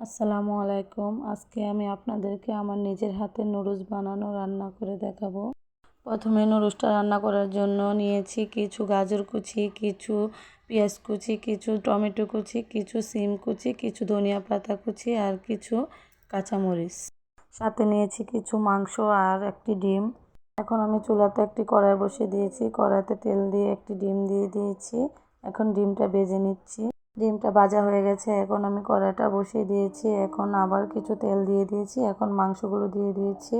আসসালামু আলাইকুম। আজকে আমি আপনাদেরকে আমার নিজের হাতে নুডলস বানানো রান্না করে দেখাবো। প্রথমে নুডলসটা রান্না করার জন্য নিয়েছি কিছু গাজর কুচি, কিছু পেঁয়াজ কুচি, কিছু টমেটো কুচি, কিছু সিম কুচি, কিছু ধনিয়া পাতা কুচি আর কিছু কাঁচামরিচ। সাথে নিয়েছি কিছু মাংস আর একটি ডিম। এখন আমি চুলাতে একটি কড়াই বসিয়ে দিয়েছি। কড়াইতে তেল দিয়ে একটি ডিম দিয়ে দিয়েছি। এখন ডিমটা ভেজে নিচ্ছি। ডিমটা ভাজা হয়ে গেছে। এখন আমি কড়াইটা বসিয়ে দিয়েছি। এখন আবার কিছু তেল দিয়ে দিয়েছি। এখন মাংসগুলো দিয়ে দিয়েছি।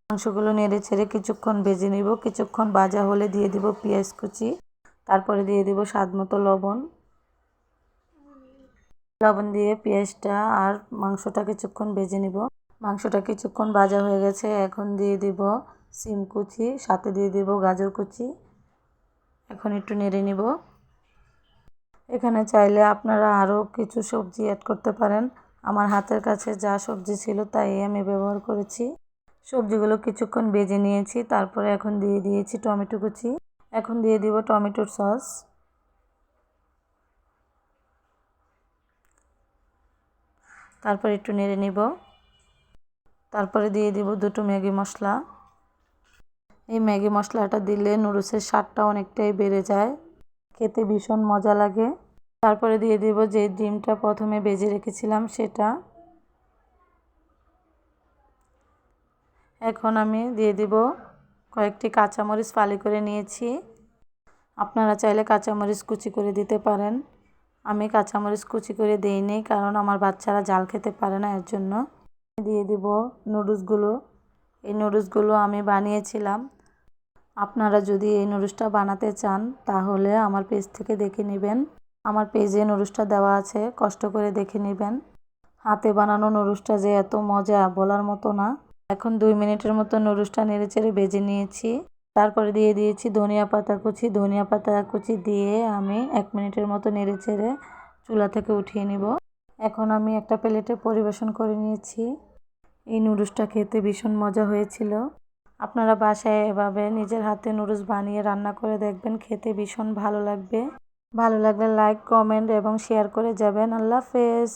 মাংসগুলো নেড়ে ছেড়ে কিছুক্ষণ ভেজে নিব। কিছুক্ষণ ভাজা হলে দিয়ে দিব পেঁয়াজ কুচি। তারপরে দিয়ে দিব স্বাদ মতো লবণ। লবণ দিয়ে পেঁয়াজটা আর মাংসটা কিছুক্ষণ ভেজে নিব। মাংসটা কিছুক্ষণ ভাজা হয়ে গেছে। এখন দিয়ে দিব সিম কুচি, সাথে দিয়ে দিব গাজর কুচি। এখন একটু নেড়ে নিব। এখানে চাইলে আপনারা আরও কিছু সবজি অ্যাড করতে পারেন। আমার হাতের কাছে যা সবজি ছিল তাই আমি ব্যবহার করেছি। সবজিগুলো কিছুক্ষণ ভেজে নিয়েছি। তারপরে এখন দিয়ে দিয়েছি টমেটো কুচি। এখন দিয়ে দিব টমেটোর সস। তারপর একটু নেড়ে নিব। তারপরে দিয়ে দিব দুটো ম্যাগি মশলা। এই ম্যাগি মশলাটা দিলে নুডলসের স্বাদটা অনেকটাই বেড়ে যায়, খেতে ভীষণ মজা লাগে। তারপরে দিয়ে দিব যে ডিমটা প্রথমে ভেজে রেখেছিলাম সেটা। এখন আমি দিয়ে দিব কয়েকটি কাঁচামরিচ ফালি করে নিয়েছি। আপনারা চাইলে কাঁচামরিচ কুচি করে দিতে পারেন। আমি কাঁচামরিচ কুচি করে দেইনি, কারণ আমার বাচ্চারা ঝাল খেতে পারে না, এর জন্য। দিয়ে দিব নুডলসগুলো। এই নুডলসগুলো আমি বানিয়েছিলাম। আপনারা যদি এই নুডলসটা বানাতে চান তাহলে আমার পেজ থেকে দেখে নেবেন। আমার পেজে নুডলসটা দেওয়া আছে, কষ্ট করে দেখে নেবেন। হাতে বানানো নুডলসটা যে এত মজা বলার মতো না। এখন 2 মিনিটের মতো নুডলসটা নেড়েচেড়ে ভেজে নিয়েছি। তারপরে দিয়ে দিয়েছি ধনিয়া পাতা কুচি। ধনিয়া পাতা কুচি দিয়ে আমি 1 মিনিটের মতো নেড়েচেড়ে চুলা থেকে উঠিয়ে নিব। এখন আমি একটা প্লেটে পরিবেশন করে নিয়েছি। এই নুডলসটা খেতে ভীষণ মজা হয়েছিল। আপনারা বাসায় এভাবে নিজের হাতে নুডলস বানিয়ে রান্না করে দেখবেন, খেতে ভীষণ ভালো লাগবে। ভালো লাগলে লাইক, কমেন্ট এবং শেয়ার করে যাবেন। আল্লাহ হাফেজ।